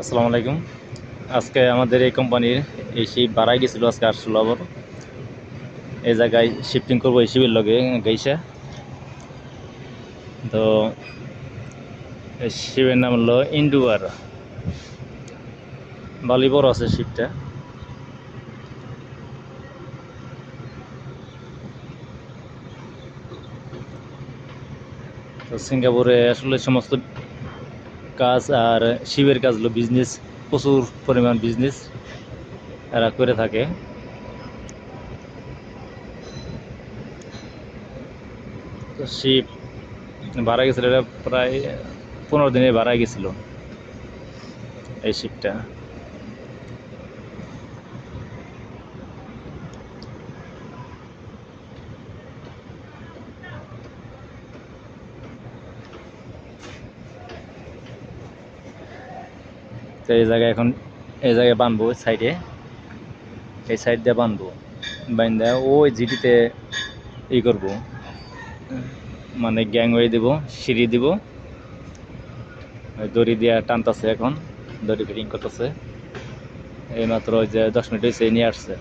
আসসালামু আলাইকুম। আজকে আমাদের এই কোম্পানির এই শিপ বাড়াই গেছিল, আজকে আসছিল আবার এই জায়গায় শিফটিং করবো এই শিপের লগে গাইসা। তো এই শিপের নাম হলো ইন্ডুয়ার। ভালোই বড় আছে শিপটা। তো সিঙ্গাপুরে আসলে সমস্ত কাজ আর শিপের কাজ হলো বিজনেস, প্রচুর পরিমাণ বিজনেস এরা করে থাকে। তো শিপ ভাড়া গেছিল, এটা প্রায় 15 দিনে ভাড়া গেছিল এই শিপটা। তো এই জায়গায় বানবো সাইডে, এই সাইড দিয়ে বানবো, বাইন্দা ওই জিটিতে করবো, মানে গ্যাংওয়ে দিব, সিঁড়ি দিব। দড়ি দিয়া টানতেছে, এখন দড়ি ফিটিং করতেছে। এইমাত্র ওই যে 10 মিনিট হয়েছে নিয়ে আসছে।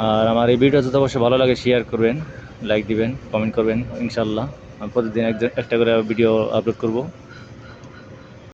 আর আমার এই ভিডিও যদি অবশ্যই ভালো লাগে শেয়ার করবেন, লাইক দিবেন, কমেন্ট করবেন। ইনশাল্লাহ আমি প্রতিদিন একটা করে ভিডিও আপলোড করব।